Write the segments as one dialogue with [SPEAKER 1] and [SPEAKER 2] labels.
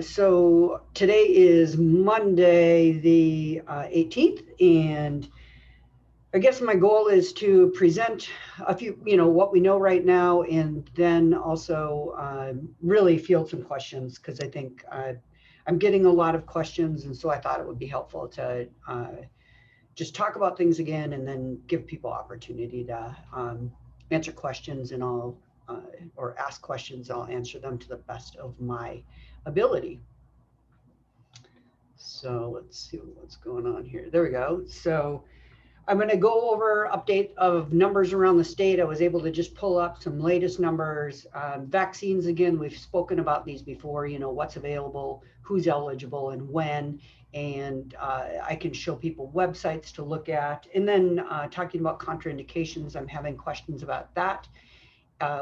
[SPEAKER 1] So today is Monday, the 18th, and I guess my goal is to present a few, what we know right now, and then also really field some questions because I think I'm getting a lot of questions, and so I thought it would be helpful to just talk about things again and then give people opportunity to answer questions, and or ask questions. I'll answer them to the best of my ability. So let's see what's going on here. There we go. So I'm going to go over update of numbers around the state. I was able to just pull up some latest numbers. Vaccines, again, we've spoken about these before, what's available, who's eligible and when. And I can show people websites to look at. And then talking about contraindications, I'm having questions about that.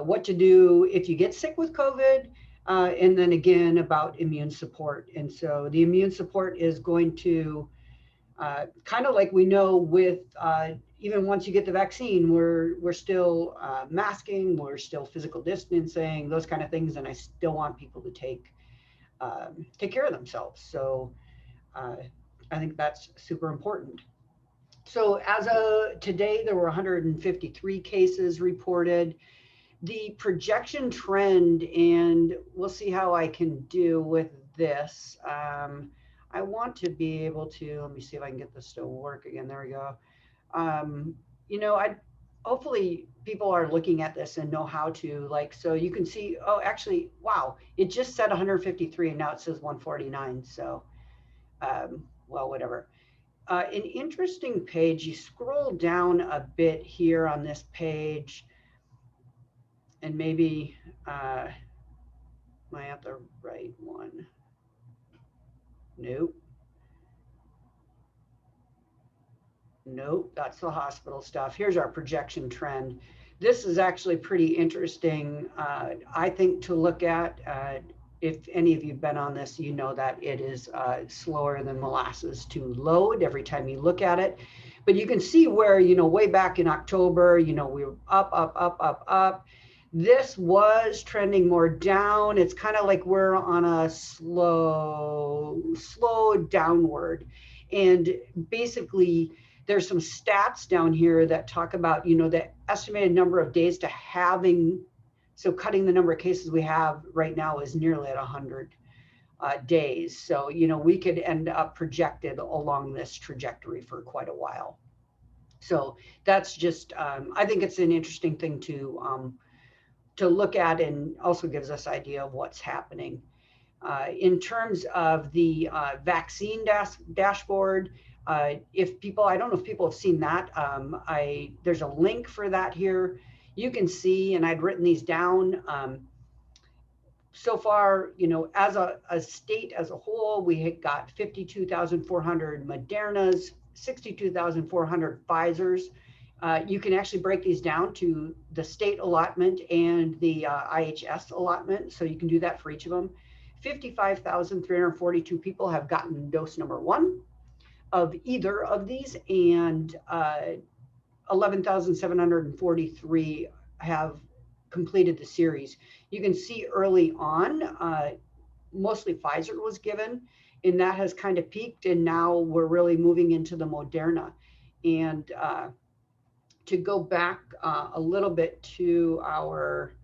[SPEAKER 1] What to do if you get sick with COVID, and then again about immune support. And so the immune support is going to kind of like we know with even once you get the vaccine, we're still masking, we're still physical distancing, those kind of things, and I still want people to take care of themselves. So uh, I think that's super important. So as of today, there were 153 cases reported. The projection trend, and we'll see how I can do with this. I want to be able to, let me see if I can get this to work again. There we go. Um, I hopefully people are looking at this and know how to, like, so you can see, oh, actually, wow, it just said 153 and now it says 149. So, well, whatever. An interesting page, you scroll down a bit here on this page, and maybe am I at the right one? Nope. Nope, that's the hospital stuff. Here's our projection trend. This is actually pretty interesting, I think, to look at. If any of you have been on this, you know that it is slower than molasses to load every time you look at it. But you can see where, way back in October, we were up, up, up, up, up. This was trending more down. It's kind of like we're on a slow downward. And basically, there's some stats down here that talk about, the estimated number of days to having, so cutting the number of cases we have right now is nearly at 100 days. So, we could end up projected along this trajectory for quite a while. So that's just, I think it's an interesting thing to look at, and also gives us idea of what's happening. In terms of the vaccine dashboard, if people, I don't know if people have seen that, there's a link for that here. You can see, and I'd written these down. So far, as a state as a whole, we had got 52,400 Modernas, 62,400 Pfizers. You can actually break these down to the state allotment and the IHS allotment. So you can do that for each of them. 55,342 people have gotten dose number 1 of either of these, and 11,743 have completed the series. You can see early on, mostly Pfizer was given, and that has kind of peaked, and now we're really moving into the Moderna. And to go back a little bit to our,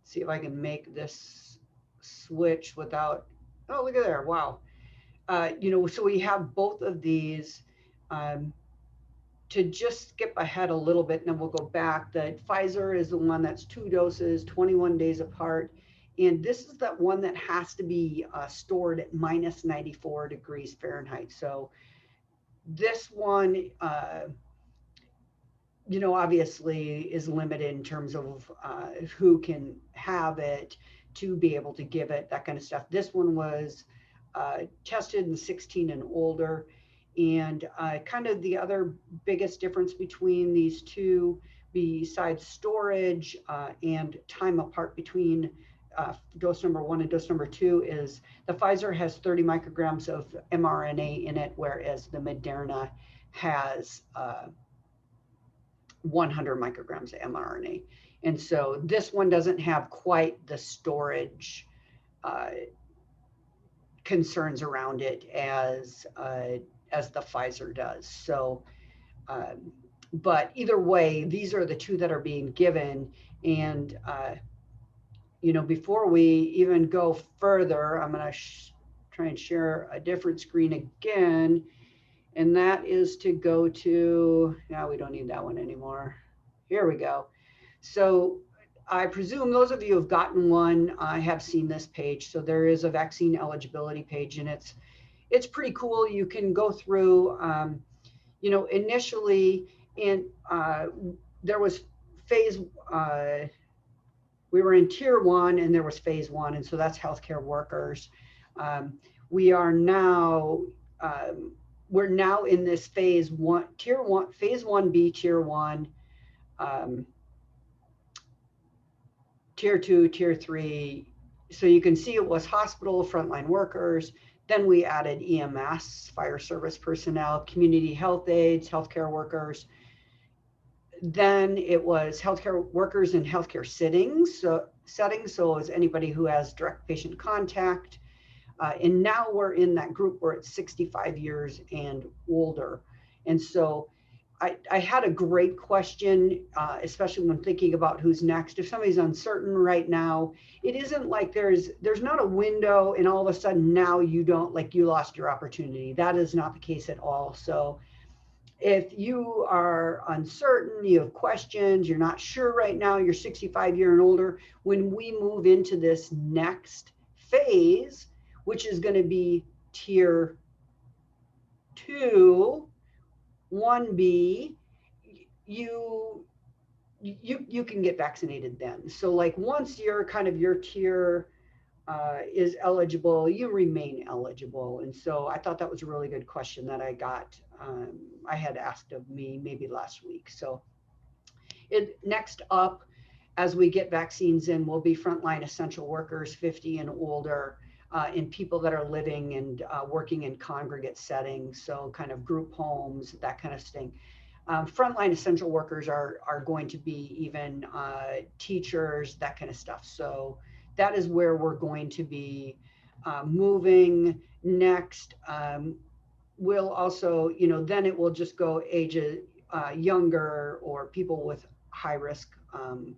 [SPEAKER 1] see if I can make this switch without, oh, look at there, wow. So we have both of these. To just skip ahead a little bit, and then we'll go back, that Pfizer is the one that's 2 doses, 21 days apart. And this is that one that has to be stored at minus 94 degrees Fahrenheit. So this one, obviously is limited in terms of who can have it, to be able to give it, that kind of stuff. This one was tested in 16 and older. And kind of the other biggest difference between these two, besides storage and time apart between dose number 1 and dose number 2, is the Pfizer has 30 micrograms of mRNA in it, whereas the Moderna has 100 micrograms of mRNA. And so this one doesn't have quite the storage concerns around it as the Pfizer does. So, but either way, these are the two that are being given. And before we even go further, I'm going to try and share a different screen again. And that is to go to, now we don't need that one anymore. Here we go. So I presume those of you who have gotten one have seen this page. So there is a vaccine eligibility page, and it's pretty cool. You can go through, initially there was phase, we were in tier 1 and there was phase 1. And so that's healthcare workers. We are now, we're now in this phase 1, tier 1, phase 1B, tier 1, tier 2, tier 3. So you can see it was hospital, frontline workers. Then we added EMS, fire service personnel, community health aides, healthcare workers. Then it was healthcare workers in healthcare settings. So it was anybody who has direct patient contact. And now we're in that group where it's 65 years and older. And so I had a great question, especially when thinking about who's next. If somebody's uncertain right now, it isn't like there's not a window and all of a sudden now you lost your opportunity. That is not the case at all. So if you are uncertain, you have questions, you're not sure right now, you're 65 year and older, when we move into this next phase, which is going to be tier 2, 1B, you can get vaccinated then. So like once your tier is eligible, you remain eligible. And so I thought that was a really good question that I got. I had asked of me maybe last week. So next up, as we get vaccines in, will be frontline essential workers, 50 and older, and people that are living and working in congregate settings, so kind of group homes, that kind of thing. Frontline essential workers are going to be even teachers, that kind of stuff. So that is where we're going to be moving next. We'll also, then it will just go ages younger or people with high risk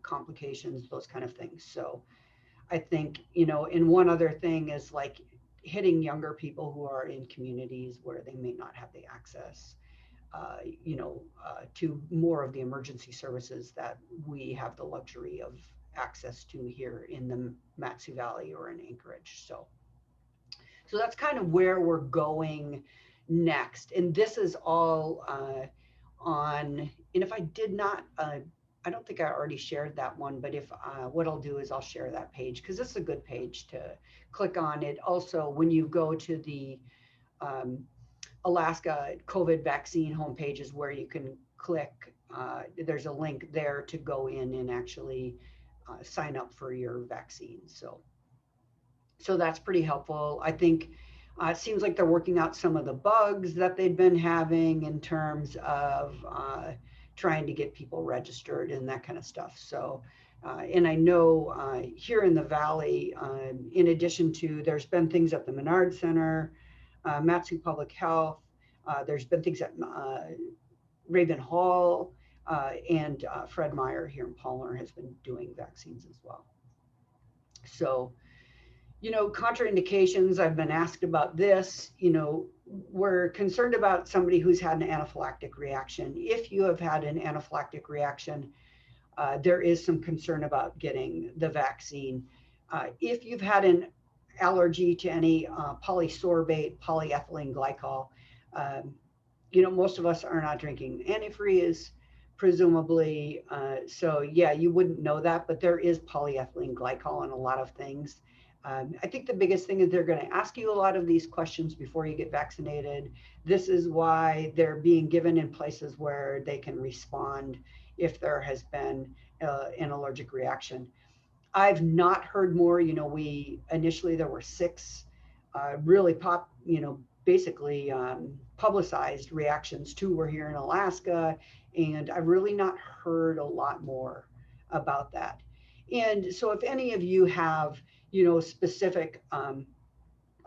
[SPEAKER 1] complications, those kind of things. So I think, and one other thing is like hitting younger people who are in communities where they may not have the access, to more of the emergency services that we have the luxury of access to here in the Mat-Su Valley or in Anchorage. So that's kind of where we're going next. And this is all on, and if I did not, I don't think I already shared that one, but if what I'll do is I'll share that page because this is a good page to click on. It also, when you go to the Alaska COVID vaccine homepage is where you can click. There's a link there to go in and actually sign up for your vaccine. So that's pretty helpful. I think it seems like they're working out some of the bugs that they've been having in terms of trying to get people registered and that kind of stuff. So, and I know here in the Valley, in addition to, there's been things at the Menard Center, Mat-Su Public Health, there's been things at Raven Hall, and Fred Meyer here in Palmer has been doing vaccines as well. So, contraindications, I've been asked about this. We're concerned about somebody who's had an anaphylactic reaction. If you have had an anaphylactic reaction, there is some concern about getting the vaccine. If you've had an allergy to any polysorbate, polyethylene glycol, most of us are not drinking antifreeze, presumably. So yeah, you wouldn't know that, but there is polyethylene glycol in a lot of things. I think the biggest thing is they're going to ask you a lot of these questions before you get vaccinated. This is why they're being given in places where they can respond if there has been an allergic reaction. I've not heard more. We initially there were 6 really basically publicized reactions. 2 were here in Alaska, and I've really not heard a lot more about that. And so if any of you have specific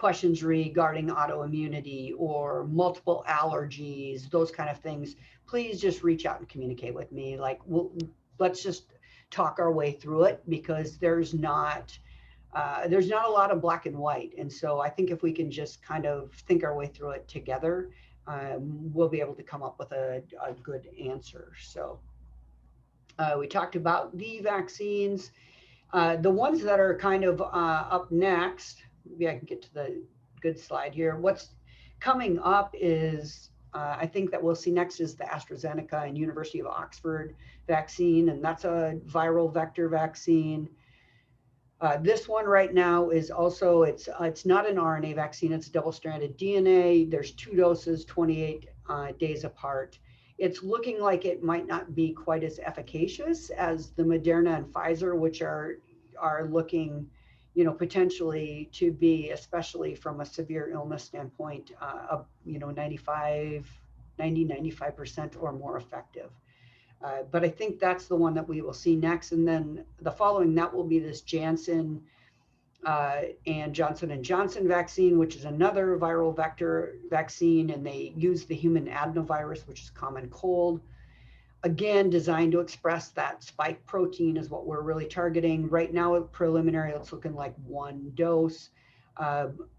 [SPEAKER 1] questions regarding autoimmunity or multiple allergies, those kind of things, please just reach out and communicate with me. Like, let's just talk our way through it, because there's not a lot of black and white. And so I think if we can just kind of think our way through it together, we'll be able to come up with a good answer. So we talked about the vaccines. The ones that are kind of up next, maybe I can get to the good slide here. What's coming up is, I think that we'll see next is the AstraZeneca and University of Oxford vaccine, and that's a viral vector vaccine. This one right now is also, it's not an RNA vaccine, it's double-stranded DNA. There's 2 doses, 28 days apart. It's looking like it might not be quite as efficacious as the Moderna and Pfizer, which are looking, potentially to be, especially from a severe illness standpoint, 95% or more effective. But I think that's the one that we will see next. And then the following, that will be this Janssen and Johnson & Johnson vaccine, which is another viral vector vaccine. And they use the human adenovirus, which is common cold. Again, designed to express that spike protein is what we're really targeting. Right now, preliminary, it's looking like 1 dose,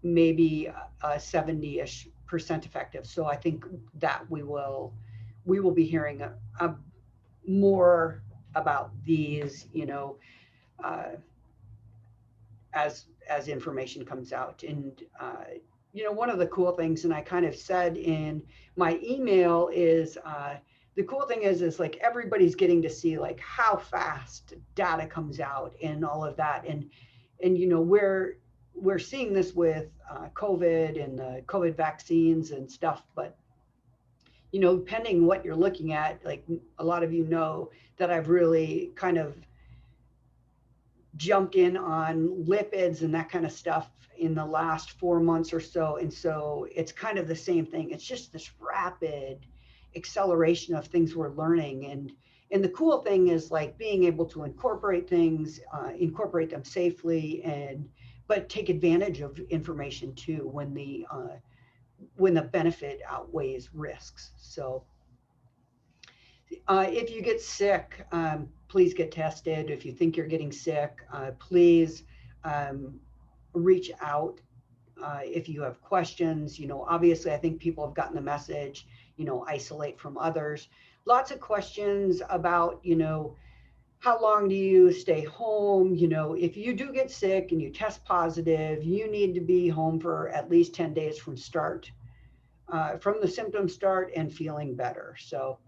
[SPEAKER 1] maybe 70-ish% effective. So I think that we will be hearing more about these, as information comes out. And one of the cool things, and I kind of said in my email, is the cool thing is like everybody's getting to see like how fast data comes out and all of that. And we're seeing this with COVID and the COVID vaccines and stuff, but depending what you're looking at, like a lot of that I've really kind of jumped in on lipids and that kind of stuff in the last 4 months or so. And so it's kind of the same thing. It's just this rapid acceleration of things we're learning. And the cool thing is like being able to incorporate things, incorporate them safely, but take advantage of information too when the benefit outweighs risks. So if you get sick, please get tested. If you think you're getting sick, please reach out if you have questions. Obviously, I think people have gotten the message, isolate from others. Lots of questions about, how long do you stay home? If you do get sick and you test positive, you need to be home for at least 10 days from the symptoms start and feeling better. So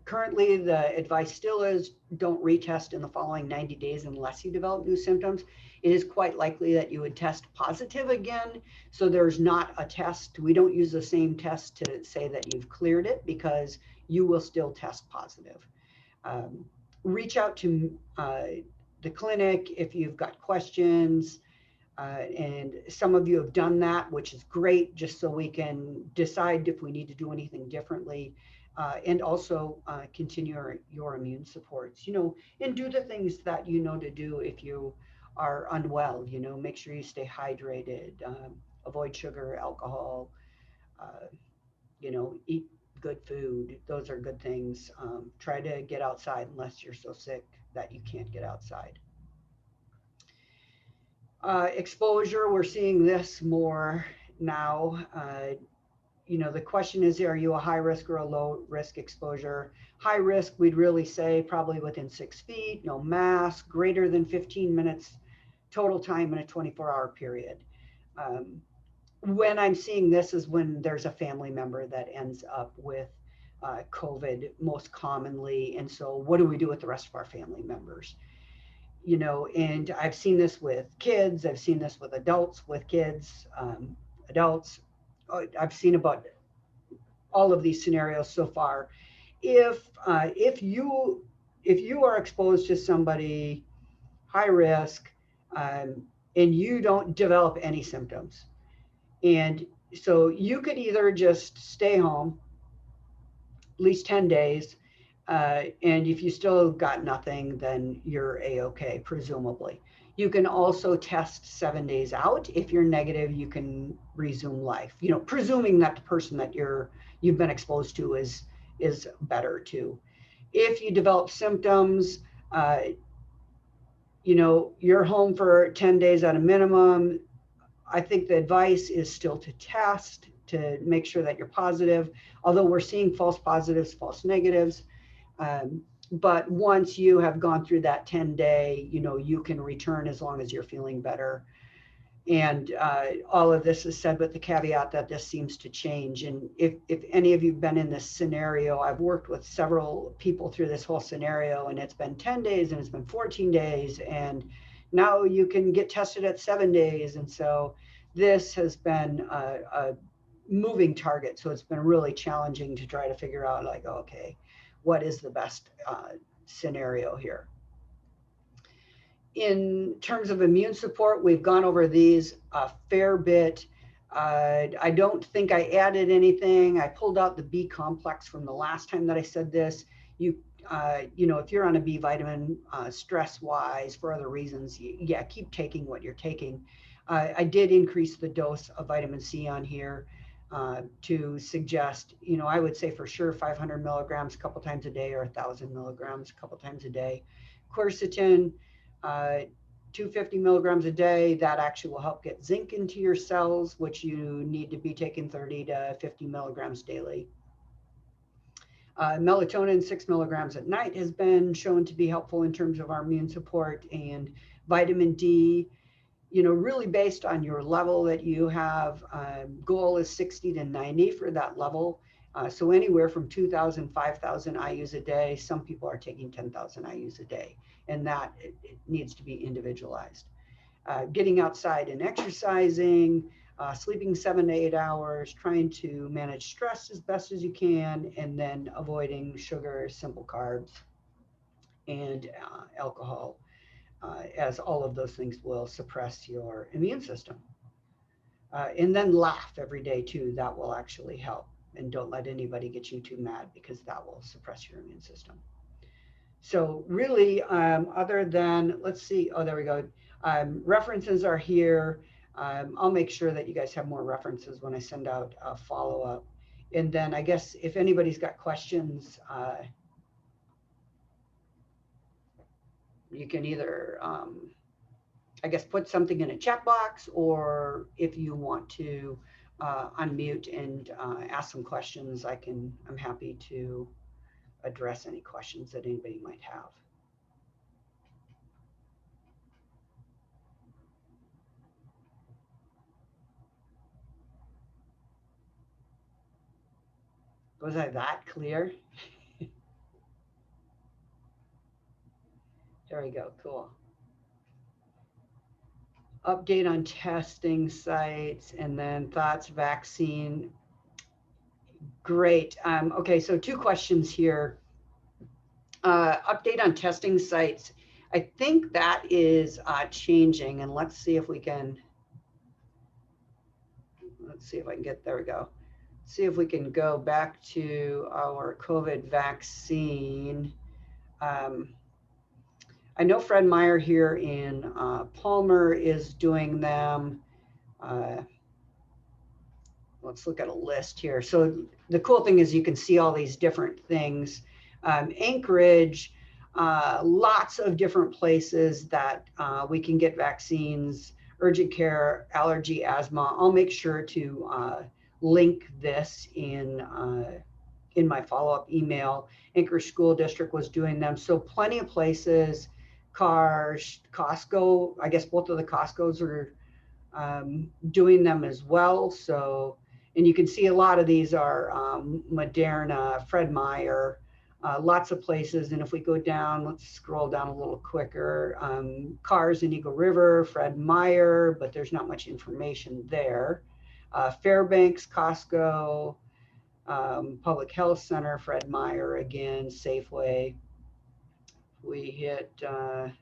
[SPEAKER 1] currently the advice still is don't retest in the following 90 days unless you develop new symptoms. It is quite likely that you would test positive again. So there's not a test. We don't use the same test to say that you've cleared it, because you will still test positive. Reach out to the clinic if you've got questions. And some of you have done that, which is great, just so we can decide if we need to do anything differently. And also continue your immune supports, and do the things that to do if you are unwell. Make sure you stay hydrated, avoid sugar, alcohol, eat good food. Those are good things. Try to get outside unless you're so sick that you can't get outside. Exposure, we're seeing this more now. The question is, are you a high risk or a low risk exposure? High risk, we'd really say probably within 6 feet, no mask, greater than 15 minutes total time in a 24-hour period. When I'm seeing this is when there's a family member that ends up with COVID most commonly. And so what do we do with the rest of our family members? And I've seen this with kids. I've seen this with adults, with kids, adults. I've seen about all of these scenarios so far. If you are exposed to somebody high risk, and you don't develop any symptoms, and so you could either just stay home at least 10 days, and if you still got nothing, then you're a-okay, presumably. You can also test 7 days out. If you're negative, you can resume life, you know, presuming that the person that you've been exposed to is better too. If you develop symptoms, you know, you're home for 10 days at a minimum. I think the advice is still to test to make sure that you're positive, although we're seeing false positives, false negatives. But once you have gone through that 10-day, you know, you can return as long as you're feeling better. And all of this is said with the caveat that this seems to change. And if any of you have been in this scenario, I've worked with several people through this whole scenario, and it's been 10 days and it's been 14 days. And now you can get tested at 7 days. And so this has been a moving target. So it's been really challenging to try to figure out, like, okay, what is the best scenario here? In terms of immune support, we've gone over these a fair bit. I don't think I added anything. I pulled out the B complex from the last time that I said this. You know, if you're on a B vitamin, stress-wise, for other reasons, yeah, keep taking what you're taking. I did increase the dose of vitamin C on here to suggest, you know, I would say for sure 500 milligrams a couple times a day, or 1,000 milligrams a couple times a day. Quercetin, 250 milligrams a day, that actually will help get zinc into your cells, which you need to be taking 30 to 50 milligrams daily. Melatonin, 6 milligrams at night, has been shown to be helpful in terms of our immune support. And vitamin D, you know, really based on your level that you have, goal is 60 to 90 for that level. So anywhere from 2,000, 5,000 IUs a day. Some people are taking 10,000 IUs a day, and that it needs to be individualized. Getting outside and exercising, sleeping 7 to 8 hours, trying to manage stress as best as you can, and then avoiding sugar, simple carbs, and alcohol, as all of those things will suppress your immune system. And then laugh every day too. That will actually help. And don't let anybody get you too mad, because that will suppress your immune system. So really, other than, let's see, oh, there we go. References are here. I'll make sure that you guys have more references when I send out a follow-up. And then I guess if anybody's got questions, you can either, I guess, put something in a chat box, or if you want to unmute and ask some questions, I'm happy to address any questions that anybody might have. Was I that clear? There we go, cool. Update on testing sites, and then thoughts vaccine. Great. Okay, so 2 questions here. Update on testing sites. I think that is changing, and let's see if we can, let's see if I can get, there we go. See if we can go back to our COVID vaccine. I know Fred Meyer here in Palmer is doing them. Let's look at a list here. So the cool thing is you can see all these different things. Anchorage, lots of different places that we can get vaccines, urgent care, allergy, asthma. I'll make sure to link this in my follow-up email. Anchorage School District was doing them. So plenty of places, cars, Costco, I guess both of the Costcos are doing them as well. So, and you can see a lot of these are Moderna, Fred Meyer, lots of places. And if we go down, let's scroll down a little quicker. Cars in Eagle River, Fred Meyer, but there's not much information there. Fairbanks, Costco, Public Health Center, Fred Meyer again, Safeway. We hit, I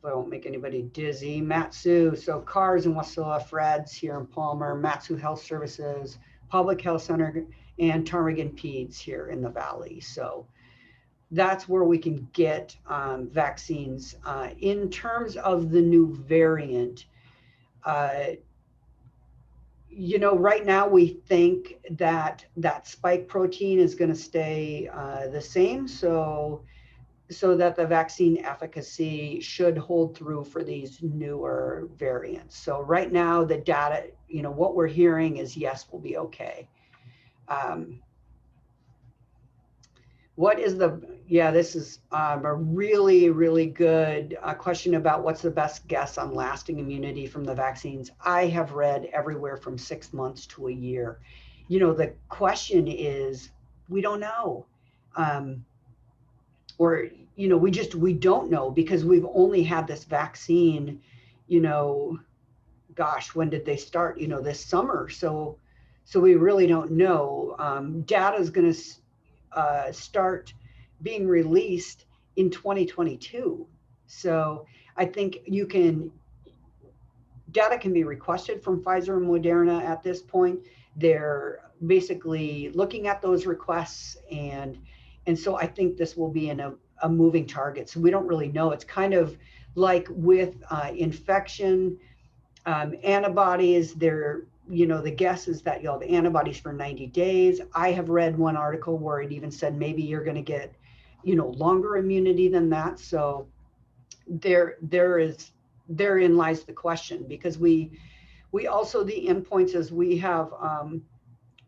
[SPEAKER 1] won't make anybody dizzy. Matsu, so Cars in Wasilla, Fred's here in Palmer, Matsu Health Services, Public Health Center, and Ptarmigan Peds here in the Valley. So that's where we can get vaccines. In terms of the new variant, uh, right now we think that that spike protein is going to stay the same, so that the vaccine efficacy should hold through for these newer variants. So right now the data, what we're hearing is yes, we'll be okay. Um, What is this is a really, really good question about what's the best guess on lasting immunity from the vaccines. I have read everywhere from 6 months to a year. The question is, we don't know. Um, or, we don't know because we've only had this vaccine, gosh, when did they start? This summer. So we really don't know. Data is going to start being released in 2022. So I think data can be requested from Pfizer and Moderna at this point. They're basically looking at those requests, and so I think this will be in a moving target. So we don't really know. It's kind of like with infection, antibodies. The guess is that you'll have antibodies for 90 days. I have read one article where it even said maybe you're going to get, longer immunity than that. So therein lies the question, because we also, the endpoints, as we have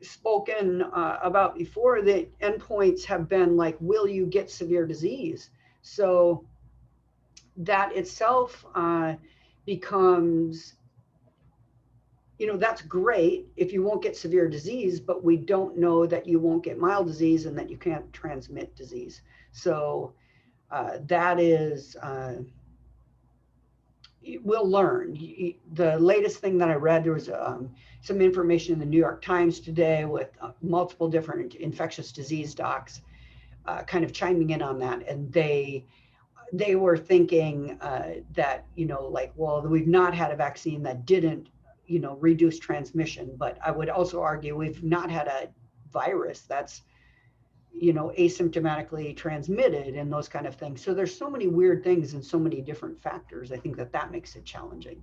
[SPEAKER 1] spoken about before, the endpoints have been like, will you get severe disease? So that itself becomes, that's great if you won't get severe disease, but we don't know that you won't get mild disease and that you can't transmit disease. So that is, we'll learn. The latest thing that I read, there was some information in the New York Times today with multiple different infectious disease docs kind of chiming in on that. And they were thinking that, well, we've not had a vaccine that didn't, reduce transmission. But I would also argue we've not had a virus that's, asymptomatically transmitted and those kind of things. So there's so many weird things and so many different factors. I think that makes it challenging.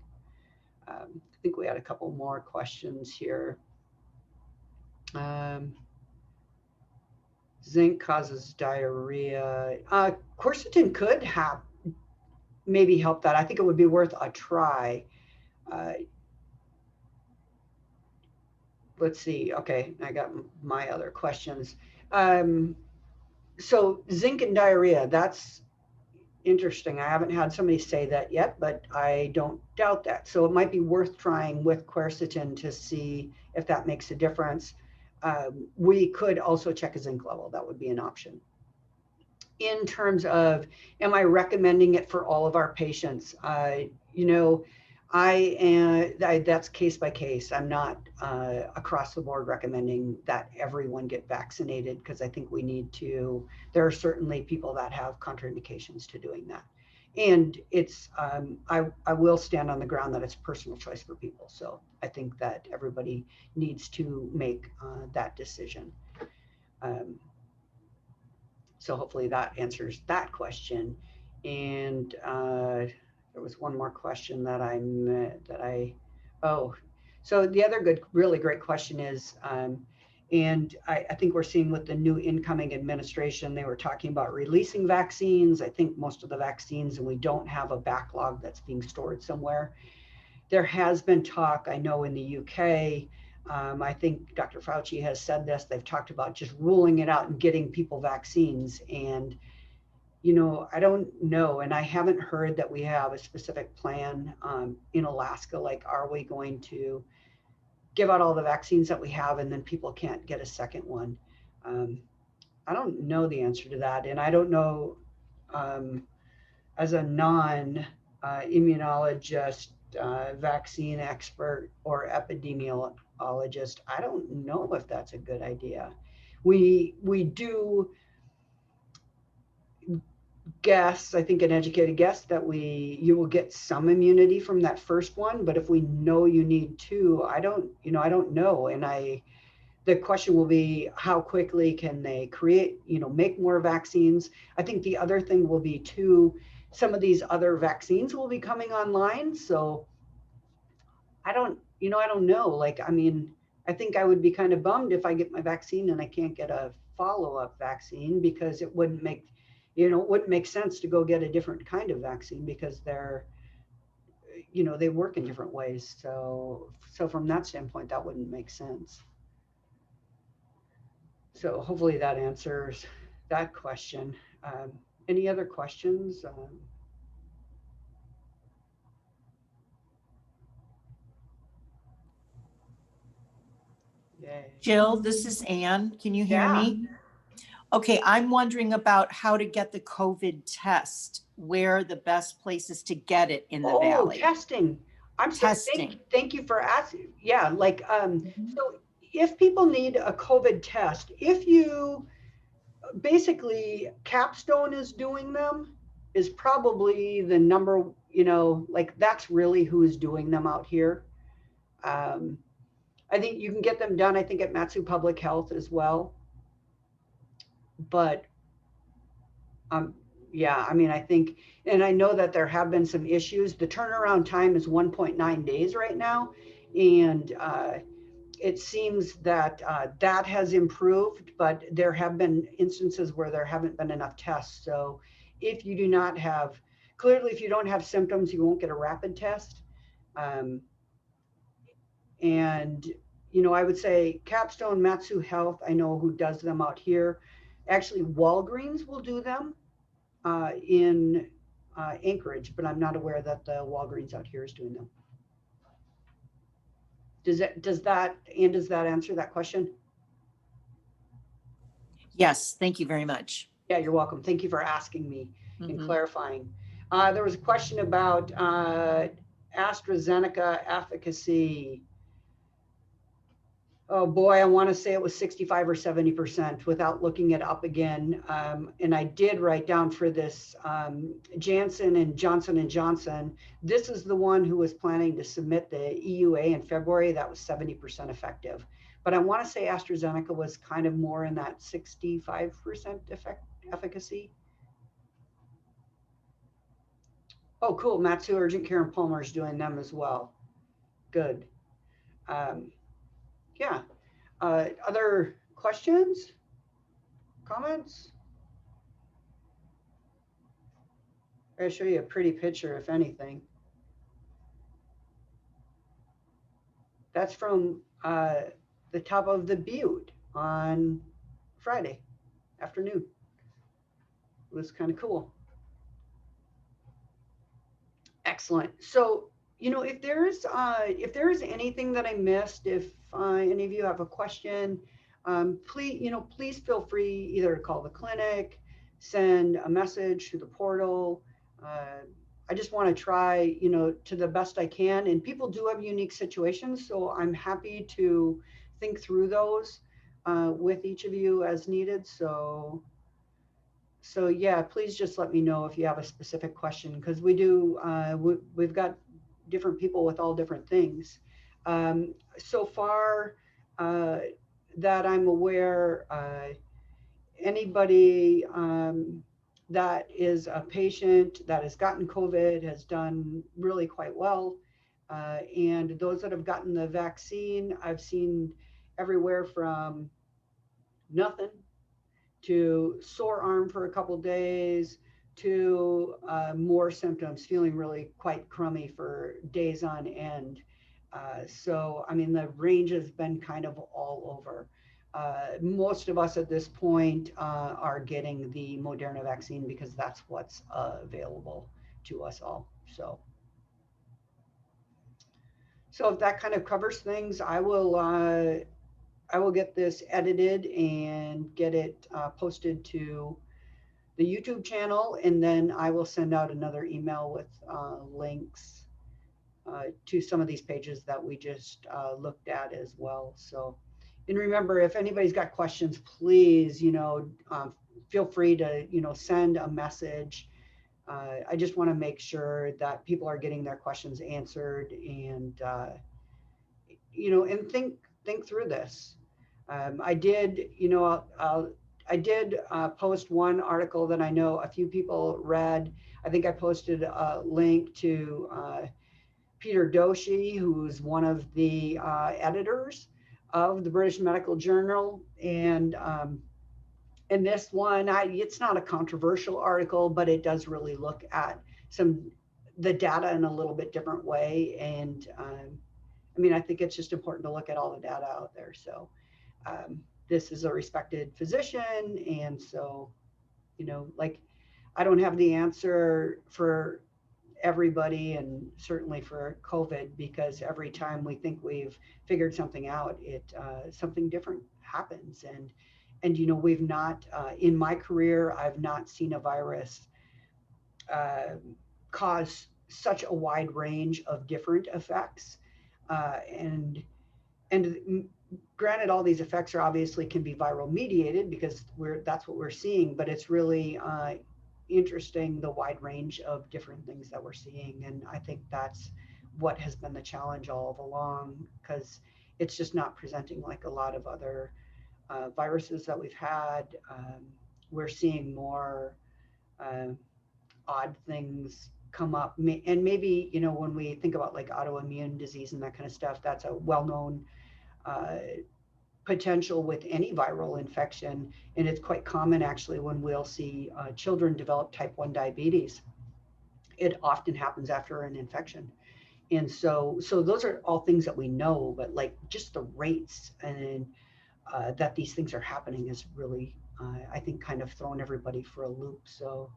[SPEAKER 1] I think we had a couple more questions here. Zinc causes diarrhea. Quercetin could have maybe help that. I think it would be worth a try. Let's see. Okay, I got my other questions. So zinc and diarrhea, that's interesting. I haven't had somebody say that yet, but I don't doubt that. So it might be worth trying with quercetin to see if that makes a difference. We could also check a zinc level. That would be an option. In terms of, am I recommending it for all of our patients? That's case by case. I'm not across the board recommending that everyone get vaccinated, because I think we need to, there are certainly people that have contraindications to doing that. And it's, I will stand on the ground that it's personal choice for people. So I think that everybody needs to make that decision. So hopefully that answers that question. And there was one more question that so the other really great question is, and I think we're seeing with the new incoming administration, they were talking about releasing vaccines. I think most of the vaccines, and we don't have a backlog that's being stored somewhere. There has been talk, I know in the UK, I think Dr. Fauci has said this, they've talked about just ruling it out and getting people vaccines. And, I don't know. And I haven't heard that we have a specific plan in Alaska. Like, are we going to give out all the vaccines that we have and then people can't get a second one? I don't know the answer to that. And I don't know, as a non-immunologist, vaccine expert or epidemiologist, I don't know if that's a good idea. We do guess, I think an educated guess, that you will get some immunity from that first one, but if we know you need two, I don't know. And the question will be how quickly can they create, make more vaccines. I think the other thing will be too, some of these other vaccines will be coming online. So I don't know. Like, I mean, I think I would be kind of bummed if I get my vaccine and I can't get a follow-up vaccine, because it wouldn't make, it wouldn't make sense to go get a different kind of vaccine, because they work in different ways. So from that standpoint, that wouldn't make sense. So hopefully that answers that question. Any other questions? Yay.
[SPEAKER 2] Jill, this is Anne. Can you hear
[SPEAKER 1] Yeah.
[SPEAKER 2] me? Okay, I'm wondering about how to get the COVID test, where are the best places to get it in the
[SPEAKER 1] Oh,
[SPEAKER 2] valley?
[SPEAKER 1] testing. I'm sorry.
[SPEAKER 2] Testing.
[SPEAKER 1] Thank you for asking. Yeah, like
[SPEAKER 2] Mhm.
[SPEAKER 1] so if people need a COVID test, if you basically Capstone is doing them, is probably the number, like that's really who is doing them out here. Um, I think you can get them done, I think, at Matsu Public Health as well. But um, yeah, I mean, I think, and I know that there have been some issues. The turnaround time is 1.9 days right now. And it seems that that has improved, but there have been instances where there haven't been enough tests. So if you do not have, clearly, if you don't have symptoms, you won't get a rapid test. Um, and, I would say Capstone, Matsu Health, I know who does them out here. Actually, Walgreens will do them in Anchorage, but I'm not aware that the Walgreens out here is doing them. Does that answer that question?
[SPEAKER 2] Yes, thank you very much.
[SPEAKER 1] Yeah, you're welcome. Thank you for asking me and
[SPEAKER 2] Mhm.
[SPEAKER 1] clarifying. There was a question about AstraZeneca efficacy. Oh boy, I want to say it was 65 or 70% without looking it up again. And I did write down for this Janssen and Johnson. This is the one who was planning to submit the EUA in February. That was 70% effective. But I want to say AstraZeneca was kind of more in that 65% efficacy. Oh, cool. Matsu Urgent Care and Palmer is doing them as well. Good. Um, yeah. Other questions? Comments? I'll show you a pretty picture, if anything. That's from the top of the Butte on Friday afternoon. It was kind of cool. Excellent. So, if there's anything that I missed, if any of you have a question, please feel free either to call the clinic, send a message to the portal. Uh, I just want to try, to the best I can. And people do have unique situations, so I'm happy to think through those with each of you as needed. So yeah, please just let me know if you have a specific question, because we've got different people with all different things. So far that I'm aware, anybody that is a patient that has gotten COVID has done really quite well. And those that have gotten the vaccine, I've seen everywhere from nothing to sore arm for a couple days to more symptoms, feeling really quite crummy for days on end. So, I mean, the range has been kind of all over. Most of us at this point are getting the Moderna vaccine because that's what's available to us all. So if that kind of covers things, I will get this edited and get it posted to the YouTube channel, and then I will send out another email with links to some of these pages that we just looked at as well. So, and remember, if anybody's got questions, please, feel free to, send a message. I just want to make sure that people are getting their questions answered, and and think through this. I did, I did post one article that I know a few people read. I think I posted a link to Peter Doshi, who's one of the editors of the British Medical Journal. And in this one, it's not a controversial article, but it does really look at the data in a little bit different way. And I mean, I think it's just important to look at all the data out there. So this is a respected physician. And so, like, I don't have the answer for everybody and certainly for COVID, because every time we think we've figured something out, something different happens. And we've not, in my career, I've not seen a virus uh, cause such a wide range of different effects. And granted, all these effects are obviously can be viral mediated, because that's what we're seeing, but it's really interesting, the wide range of different things that we're seeing. And I think that's what has been the challenge all along, because it's just not presenting like a lot of other viruses that we've had. We're seeing more uh, odd things come up. And maybe, when we think about like autoimmune disease and that kind of stuff, that's a well-known uh, potential with any viral infection. And it's quite common actually when we'll see children develop type 1 diabetes. It often happens after an infection. And so those are all things that we know, but like just the rates and that these things are happening is really, I think, kind of throwing everybody for a loop. So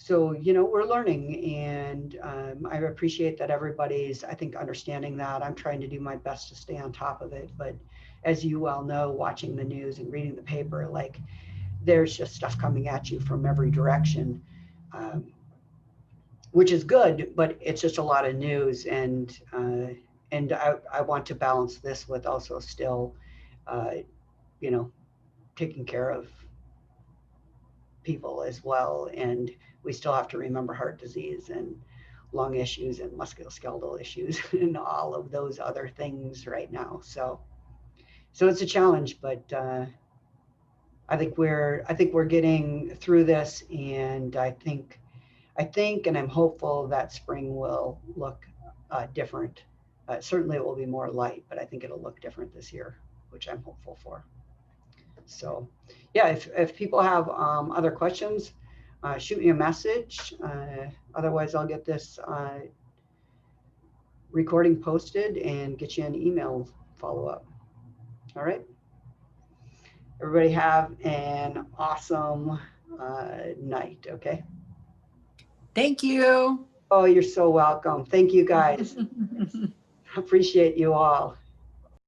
[SPEAKER 1] we're learning, and I appreciate that everybody's, I think, understanding that. I'm trying to do my best to stay on top of it, but as you well know, watching the news and reading the paper, like, there's just stuff coming at you from every direction, which is good, but it's just a lot of news. And I want to balance this with also still, uh, you know, taking care of people as well. And we still have to remember heart disease and lung issues and musculoskeletal issues and all of those other things right now. So it's a challenge, but I think we're getting through this, and I think, and I'm hopeful that spring will look different. Certainly it will be more light, but I think it'll look different this year, which I'm hopeful for. So yeah, if people have other questions, shoot me a message. Otherwise, I'll get this recording posted and get you an email follow-up. All right. Everybody have an awesome night, okay?
[SPEAKER 2] Thank you.
[SPEAKER 1] Oh, you're so welcome. Thank you, guys. Appreciate you all.